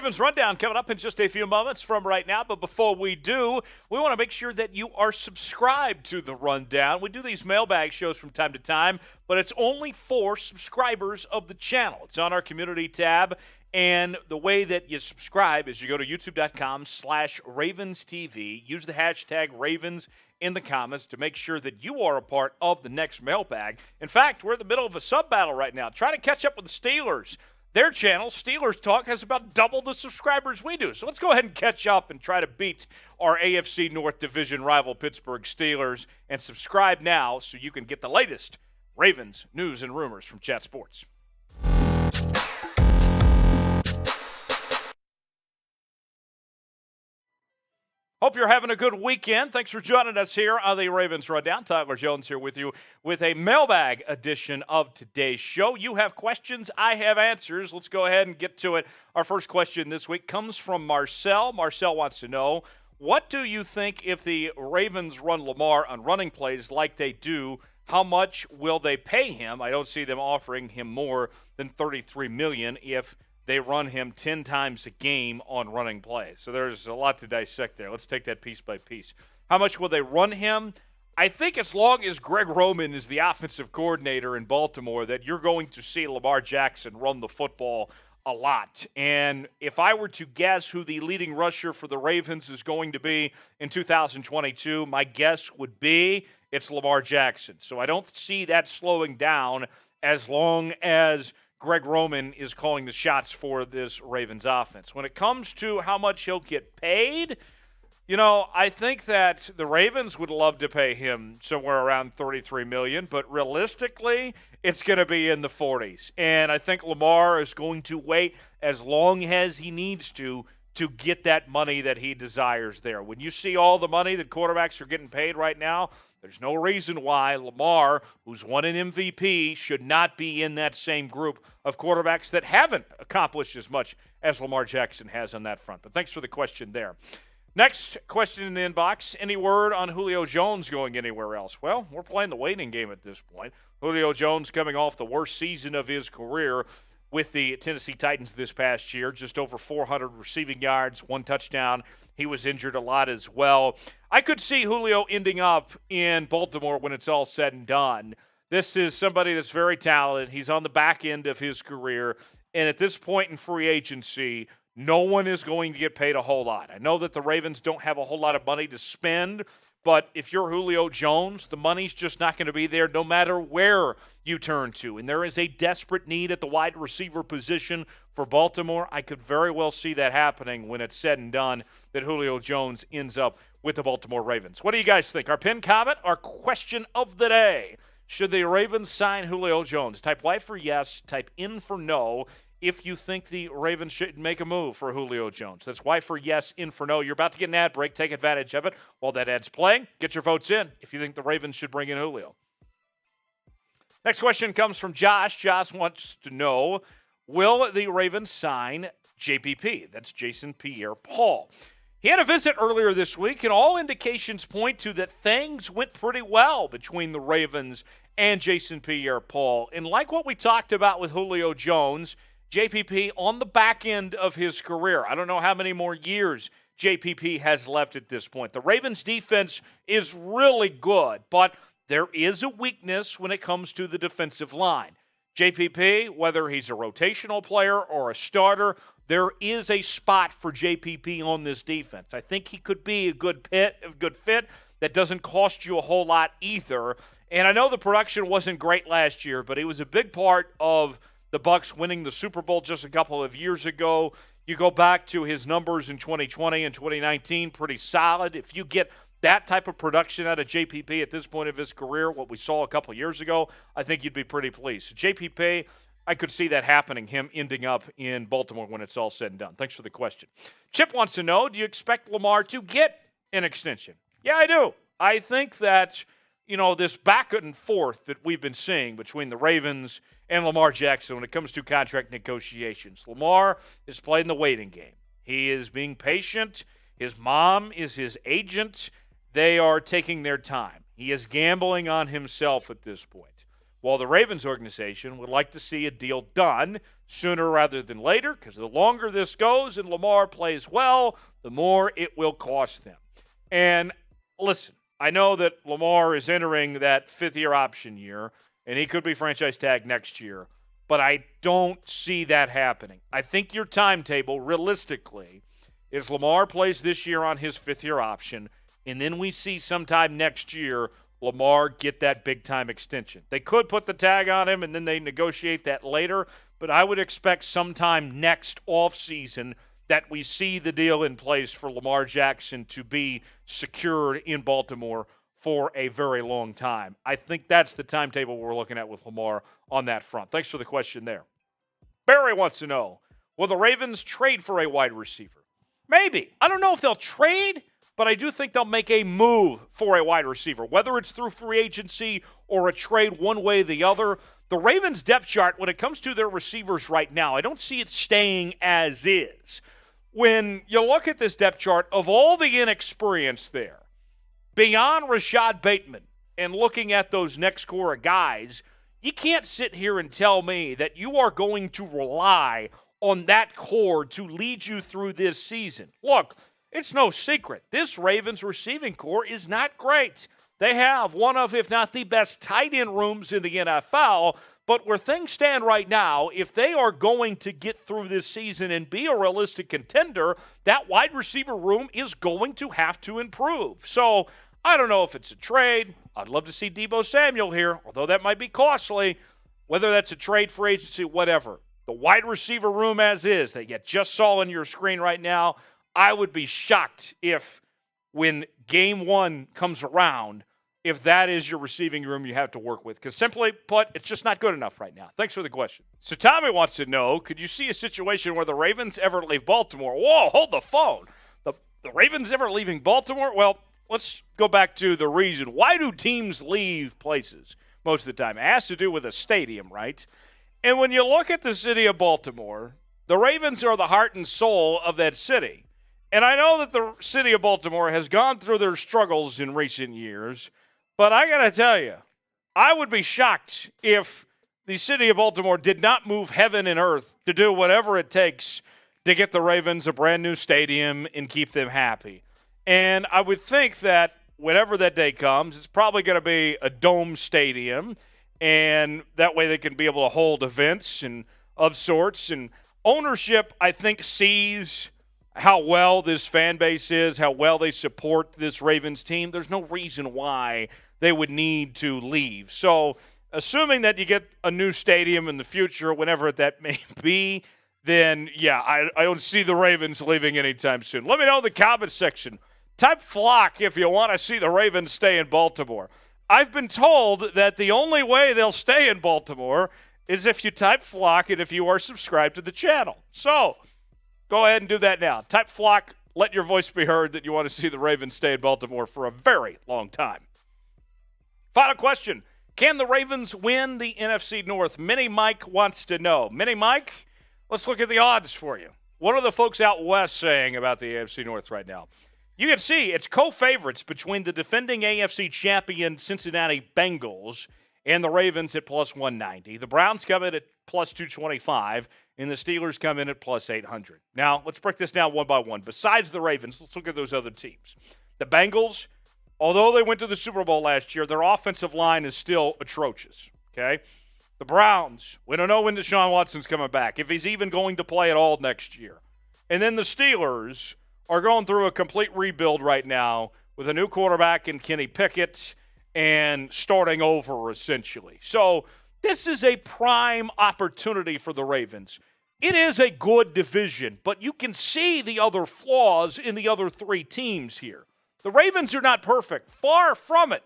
Ravens Rundown coming up in just a few moments from right now. But before we do, we want to make sure that you are subscribed to the Rundown. We do these mailbag shows from time to time, but it's only for subscribers of the channel. It's on our community tab. And the way that you subscribe is you go to youtube.com/RavensTV. Use the hashtag Ravens in the comments to make sure that you are a part of the next mailbag. In fact, we're in the middle of a sub-battle right now. Trying to catch up with the Steelers. Their channel, Steelers Talk, has about double the subscribers we do. So let's go ahead and catch up and try to beat our AFC North division rival Pittsburgh Steelers. And subscribe now so you can get the latest Ravens news and rumors from Chat Sports. Hope you're having a good weekend. Thanks for joining us here on the Ravens Rundown. Tyler Jones here with you with a mailbag edition of today's show. You have questions, I have answers. Let's go ahead and get to it. Our first question this week comes from Marcel. Marcel wants to know, what do you think if the Ravens run Lamar on running plays like they do, how much will they pay him? I don't see them offering him more than $33 million if they run him 10 times a game on running plays. So there's a lot to dissect there. Let's take that piece by piece. How much will they run him? I think as long as Greg Roman is the offensive coordinator in Baltimore, that you're going to see Lamar Jackson run the football a lot. And if I were to guess who the leading rusher for the Ravens is going to be in 2022, my guess would be it's Lamar Jackson. So I don't see that slowing down as long as Greg Roman is calling the shots for this Ravens offense. When it comes to how much he'll get paid, I think that the Ravens would love to pay him somewhere around $33 million, but realistically, it's going to be in the 40s. And I think Lamar is going to wait as long as he needs to get that money that he desires there. When you see all the money that quarterbacks are getting paid right now, there's no reason why Lamar, who's won an MVP, should not be in that same group of quarterbacks that haven't accomplished as much as Lamar Jackson has on that front. But thanks for the question there. Next question in the inbox, any word on Julio Jones going anywhere else? Well, we're playing the waiting game at this point. Julio Jones coming off the worst season of his career with the Tennessee Titans this past year, just over 400 receiving yards, 1 touchdown. He was injured a lot as well. I could see Julio ending up in Baltimore when it's all said and done. This is somebody that's very talented. He's on the back end of his career. And at this point in free agency, no one is going to get paid a whole lot. I know that the Ravens don't have a whole lot of money to spend, but if you're Julio Jones, the money's just not going to be there no matter where you turn to. And there is a desperate need at the wide receiver position for Baltimore. I could very well see that happening when it's said and done, that Julio Jones ends up with the Baltimore Ravens. What do you guys think? Our pinned comment, our question of the day. Should the Ravens sign Julio Jones? Type Y for yes, type in for no if you think the Ravens should make a move for Julio Jones. That's Y for yes, in for no. You're about to get an ad break. Take advantage of it while that ad's playing. Get your votes in if you think the Ravens should bring in Julio. Next question comes from Josh. Josh wants to know, will the Ravens sign JPP? That's Jason Pierre-Paul. He had a visit earlier this week, and all indications point to that things went pretty well between the Ravens and Jason Pierre-Paul. And like what we talked about with Julio Jones, JPP on the back end of his career. I don't know how many more years JPP has left at this point. The Ravens defense is really good, but there is a weakness when it comes to the defensive line. JPP, whether he's a rotational player or a starter, there is a spot for JPP on this defense. I think he could be a good fit that doesn't cost you a whole lot either. And I know the production wasn't great last year, but he was a big part of the Bucs winning the Super Bowl just a couple of years ago. You go back to his numbers in 2020 and 2019, pretty solid. If you get that type of production out of JPP at this point of his career, what we saw a couple of years ago, I think you'd be pretty pleased. So JPP, I could see that happening, him ending up in Baltimore when it's all said and done. Thanks for the question. Chip wants to know, do you expect Lamar to get an extension? Yeah, I do. I think that, this back and forth that we've been seeing between the Ravens and Lamar Jackson when it comes to contract negotiations. Lamar is playing the waiting game. He is being patient. His mom is his agent. They are taking their time. He is gambling on himself at this point. while the Ravens organization would like to see a deal done sooner rather than later, because the longer this goes and Lamar plays well, the more it will cost them. And listen, I know that Lamar is entering that fifth-year option year, and he could be franchise tagged next year, but I don't see that happening. I think your timetable, realistically, is Lamar plays this year on his fifth-year option, and then we see sometime next year Lamar get that big-time extension. They could put the tag on him, and then they negotiate that later, but I would expect sometime next offseason that we see the deal in place for Lamar Jackson to be secured in Baltimore for a very long time. I think that's the timetable we're looking at with Lamar on that front. Thanks for the question there. Barry wants to know, will the Ravens trade for a wide receiver? Maybe. I don't know if they'll trade, but I do think they'll make a move for a wide receiver, whether it's through free agency or a trade one way or the other. The Ravens' depth chart, when it comes to their receivers right now, I don't see it staying as is. When you look at this depth chart, of all the inexperience there, beyond Rashad Bateman and looking at those next core of guys, you can't sit here and tell me that you are going to rely on that core to lead you through this season. Look, it's no secret. This Ravens receiving core is not great. They have one of, if not the best tight end rooms in the NFL, but where things stand right now, if they are going to get through this season and be a realistic contender, that wide receiver room is going to have to improve. So I don't know if it's a trade. I'd love to see Deebo Samuel here, although that might be costly. Whether that's a trade for agency, whatever. The wide receiver room as is, that you just saw on your screen right now, I would be shocked if when game one comes around, if that is your receiving room you have to work with. Because simply put, it's just not good enough right now. Thanks for the question. So Tommy wants to know, could you see a situation where the Ravens ever leave Baltimore? Whoa, hold the phone. The Ravens ever leaving Baltimore? Well, let's go back to the reason. Why do teams leave places most of the time? It has to do with a stadium, right? And when you look at the city of Baltimore, the Ravens are the heart and soul of that city. And I know that the city of Baltimore has gone through their struggles in recent years, but I got to tell you, I would be shocked if the city of Baltimore did not move heaven and earth to do whatever it takes to get the Ravens a brand new stadium and keep them happy. And I would think that whenever that day comes, it's probably going to be a dome stadium, and that way they can be able to hold events and of sorts. And ownership, I think, sees how well this fan base is, how well they support this Ravens team. There's no reason why they would need to leave. So assuming that you get a new stadium in the future, whenever that may be, then, yeah, I don't see the Ravens leaving anytime soon. Let me know in the comments section. Type flock if you want to see the Ravens stay in Baltimore. I've been told that the only way they'll stay in Baltimore is if you type flock and if you are subscribed to the channel. So go ahead and do that now. Type flock. Let your voice be heard that you want to see the Ravens stay in Baltimore for a very long time. Final question. Can the Ravens win the NFC North? Mini Mike wants to know. Mini Mike, let's look at the odds for you. What are the folks out west saying about the AFC North right now? You can see it's co-favorites between the defending AFC champion Cincinnati Bengals and the Ravens at plus 190. The Browns come in at plus 225, and the Steelers come in at plus 800. Now, let's break this down one by one. Besides the Ravens, let's look at those other teams. The Bengals, although they went to the Super Bowl last year, their offensive line is still atrocious, okay? The Browns, we don't know when Deshaun Watson's coming back, if he's even going to play at all next year. And then the Steelers are going through a complete rebuild right now with a new quarterback in Kenny Pickett and starting over, essentially. So this is a prime opportunity for the Ravens. It is a good division, but you can see the other flaws in the other three teams here. The Ravens are not perfect, far from it,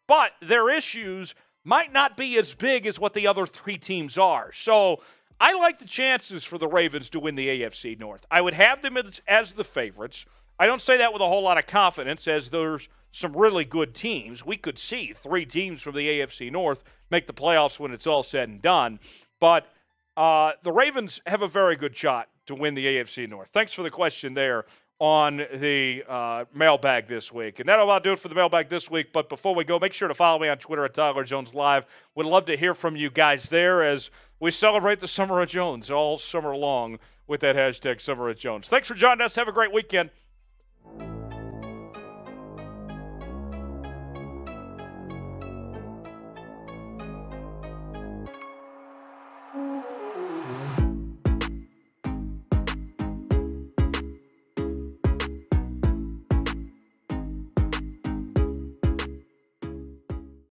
but their issues might not be as big as what the other three teams are. So I like the chances for the Ravens to win the AFC North. I would have them as the favorites. I don't say that with a whole lot of confidence, as there's some really good teams. We could see three teams from the AFC North make the playoffs when it's all said and done. But the Ravens have a very good shot to win the AFC North. Thanks for the question there on the mailbag this week. And that'll about do it for the mailbag this week. But before we go, make sure to follow me on Twitter at Tyler Jones Live. Would love to hear from you guys there as we celebrate the Summer of Jones all summer long with that hashtag Summer of Jones. Thanks for joining us. Have a great weekend.